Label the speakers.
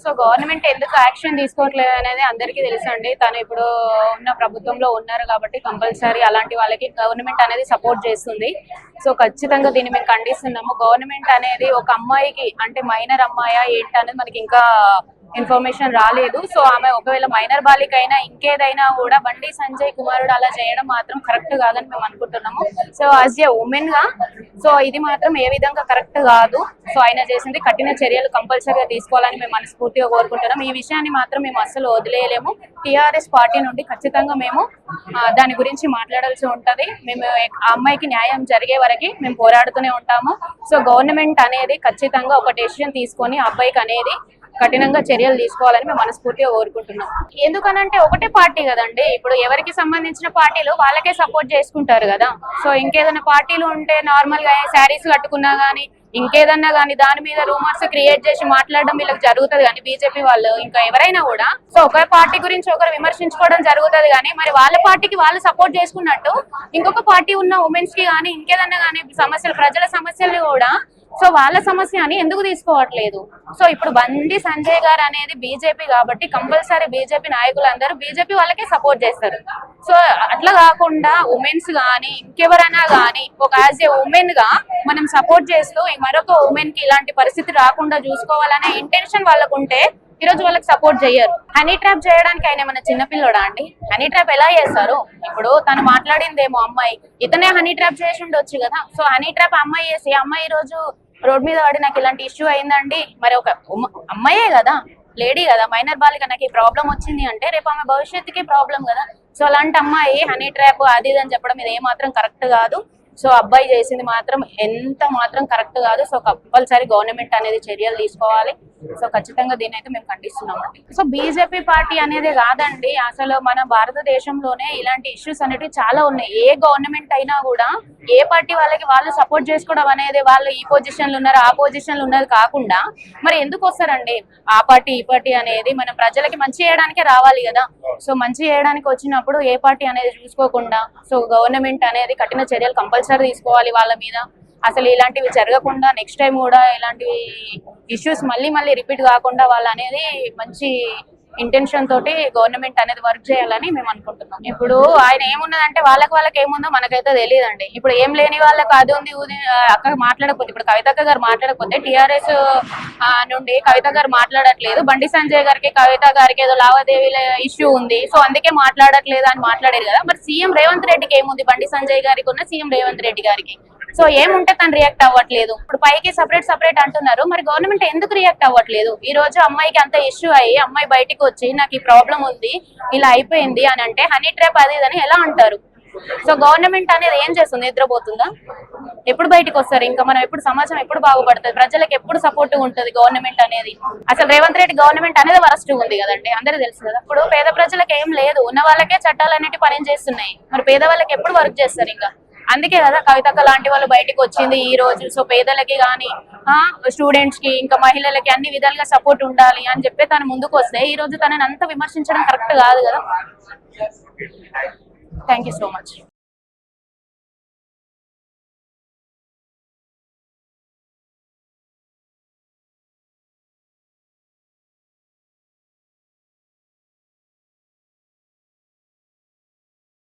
Speaker 1: So government ఎందుకు action తీసుకోవట్లేదు అనేది అందరికీ తెలుసండి. తను ఇప్పుడు ఉన్న ప్రభుత్వంలో ఉన్నారు కాబట్టి కంపల్సరీ అలాంటి వాళ్ళకి గవర్నమెంట్ అనేది సపోర్ట్ చేస్తుంది. సో ఖచ్చితంగా దీన్ని మేము ఖండిస్తున్నాము. గవర్నమెంట్ అనేది ఒక అమ్మాయికి అంటే మైనర్ అమ్మాయా ఏంటి అనేది మనకి ఇంకా ఇన్ఫర్మేషన్ రాలేదు. సో ఆమె ఒకవేళ మైనర్ బాలిక అయినా ఇంకేదైనా కూడా బండి సంజయ్ కుమారుడు అలా చేయడం మాత్రం కరెక్ట్ కాదని మేము అనుకుంటున్నాము. సో యాజ్ ఏ ఉమెన్ గా సో ఇది మాత్రం ఏ విధంగా కరెక్ట్ కాదు. సో ఆయన చేసింది కఠిన చర్యలు కంపల్సరీగా తీసుకోవాలని మేము మనస్ఫూర్తిగా కోరుకుంటున్నాం. ఈ విషయాన్ని మాత్రం మేము అస్సలు వదిలేయలేము. టీఆర్ఎస్ పార్టీ నుండి ఖచ్చితంగా మేము దాని గురించి మాట్లాడాల్సి ఉంటది. మేము ఆ అమ్మాయికి న్యాయం జరిగే వరకు మేము పోరాడుతూనే ఉంటాము. సో గవర్నమెంట్ అనేది ఖచ్చితంగా ఒక డెసిషన్ తీసుకొని అబ్బాయికి అనేది కఠినంగా చర్యలు తీసుకోవాలని మేము మనస్ఫూర్తిగా కోరుకుంటున్నాం. ఎందుకనంటే ఒకటే పార్టీ కదండి, ఇప్పుడు ఎవరికి సంబంధించిన పార్టీలు వాళ్ళకే సపోర్ట్ చేసుకుంటారు కదా. సో ఇంకేదైనా పార్టీలు ఉంటే నార్మల్ గా శారీస్ కట్టుకున్నా గానీ ఇంకేదన్నా గానీ దాని మీద రూమర్స్ క్రియేట్ చేసి మాట్లాడడం వీళ్ళకి జరుగుతుంది కానీ బీజేపీ వాళ్ళు ఇంకా ఎవరైనా కూడా సో ఒక పార్టీ గురించి ఒకరు విమర్శించుకోవడం జరుగుతుంది కానీ మరి వాళ్ళ పార్టీకి వాళ్ళు సపోర్ట్ చేసుకున్నట్టు ఇంకొక పార్టీ ఉన్న ఉమెన్స్ కి కానీ ఇంకేదన్నా కానీ సమస్యలు ప్రజల సమస్యలు కూడా సో వాళ్ళ సమస్య అని ఎందుకు తీసుకోవట్లేదు. సో ఇప్పుడు బండి సంజయ్ గారు అనేది బీజేపీ కాబట్టి కంపల్సరీ బీజేపీ నాయకులందరూ బీజేపీ వాళ్ళకే సపోర్ట్ చేస్తారు. సో అట్లా కాకుండా ఉమెన్స్ గానీ ఇంకెవరైనా గానీ ఒక యాజ్ ఏ ఉమెన్ గా మనం సపోర్ట్ చేస్తూ మరొక ఉమెన్ కి ఇలాంటి పరిస్థితి రాకుండా చూసుకోవాలనే ఇంటెన్షన్ వాళ్ళకు ఉంటే ఈ రోజు వాళ్ళకి సపోర్ట్ చేయరు. హనీ ట్రాప్ చేయడానికి ఆయన ఏమైనా చిన్నపిల్లడా అండి? హనీ ట్రాప్ ఎలా చేస్తారు? ఇప్పుడు తను మాట్లాడిందేమో అమ్మాయి, ఇతనే హనీ ట్రాప్ చేసి ఉండొచ్చు కదా. సో హనీ ట్రాప్ అమ్మాయి చేసి అమ్మాయి రోజు రోడ్ మీద పడి నాకు ఇలాంటి ఇష్యూ అయిందండి, మరి ఒక అమ్మాయే కదా, లేడీ కదా, మైనర్ బాలిక నాకు ఈ ప్రాబ్లం వచ్చింది అంటే రేపు ఆమె భవిష్యత్తుకి ప్రాబ్లం కదా. సో అలాంటి అమ్మాయి హనీ ట్రాప్ అది ఇది అని చెప్పడం ఇది ఏమాత్రం కరెక్ట్ కాదు. సో అబ్బాయి చేసింది మాత్రం ఎంత మాత్రం కరెక్ట్ కాదు. సో కంపల్సరీ గవర్నమెంట్ అనేది చర్యలు తీసుకోవాలి. సో ఖచ్చితంగా దీన్ని అయితే మేము ఖండిస్తున్నామండి. సో బీజేపీ పార్టీ అనేది కాదండి, అసలు మన భారతదేశంలోనే ఇలాంటి ఇష్యూస్ అనేవి చాలా ఉన్నాయి. ఏ గవర్నమెంట్ అయినా కూడా ఏ పార్టీ వాళ్ళకి వాళ్ళు సపోర్ట్ చేసుకోవడం అనేది వాళ్ళు ఈ పొజిషన్లు ఉన్నారు ఆ పొజిషన్లు ఉన్నది కాకుండా మరి ఎందుకు వస్తారండి ఆ పార్టీ ఈ పార్టీ అనేది? మన ప్రజలకి మంచి చేయడానికే రావాలి కదా. సో మంచి చేయడానికి వచ్చినప్పుడు ఏ పార్టీ అనేది చూసుకోకుండా సో గవర్నమెంట్ అనేది కఠిన చర్యలు కంపల్సరీ తీసుకోవాలి వాళ్ళ మీద. అసలు ఇలాంటివి జరగకుండా నెక్స్ట్ టైం కూడా ఇలాంటి ఇష్యూస్ మళ్ళీ రిపీట్ కాకుండా వాళ్ళు అనేది మంచి ఇంటెన్షన్ తోటి గవర్నమెంట్ అనేది వర్క్ చేయాలని మేము అనుకుంటున్నాం. ఇప్పుడు ఆయన ఏమున్నదంటే వాళ్ళకి ఏముందో మనకైతే తెలియదండి. ఇప్పుడు ఏం లేని వాళ్ళకి అది ఉంది అక్క మాట్లాడకపోతే, ఇప్పుడు కవితక్క గారు మాట్లాడకపోతే టీఆర్ఎస్ నుండి కవిత గారు మాట్లాడట్లేదు, బండి సంజయ్ గారికి కవిత గారికి ఏదో లావాదేవీల ఇష్యూ ఉంది సో అందుకే మాట్లాడట్లేదు అని మాట్లాడారు కదా. మరి సీఎం రేవంత్ రెడ్డికి ఏముంది? బండి సంజయ్ గారికి ఉన్న సీఎం రేవంత్ రెడ్డి గారికి సో ఏముంటే తను రియాక్ట్ అవ్వట్లేదు. ఇప్పుడు పైకి సపరేట్ అంటున్నారు, మరి గవర్నమెంట్ ఎందుకు రియాక్ట్ అవ్వట్లేదు? ఈ రోజు అమ్మాయికి అంత ఇష్యూ అయ్యి అమ్మాయి బయటకు వచ్చి నాకు ఈ ప్రాబ్లం ఉంది ఇలా అయిపోయింది అని అంటే హనీ ట్రాప్ అది ఇదని ఎలా అంటారు? సో గవర్నమెంట్ అనేది ఏం చేస్తుంది? నిద్రపోతుందా? ఎప్పుడు బయటకు వస్తారు? ఇంకా మనం ఎప్పుడు సమాజం ఎప్పుడు బాగుపడుతుంది? ప్రజలకు ఎప్పుడు సపోర్ట్ ఉంటుంది గవర్నమెంట్ అనేది? అసలు రేవంత్ రెడ్డి గవర్నమెంట్ అనేది వరస్ట్ ఉంది కదండి, అందరూ తెలుసు కదా. ఇప్పుడు పేద ప్రజలకు ఏం లేదు, ఉన్న వాళ్ళకే చట్టాలు అనేవి పని చేస్తున్నాయి, మరి పేద వాళ్ళకి ఎప్పుడు వర్క్ చేస్తారు? ఇంకా అందుకే కదా కవితక్క లాంటి వాళ్ళు బయటకు వచ్చింది ఈ రోజు. సో పేదలకి కానీ స్టూడెంట్స్ కి ఇంకా మహిళలకి అన్ని విధాలుగా సపోర్ట్ ఉండాలి అని చెప్పి తను ముందుకు వస్తే ఈ రోజు తనని అంత విమర్శించడం కరెక్ట్ కాదు కదా. Thank you so much.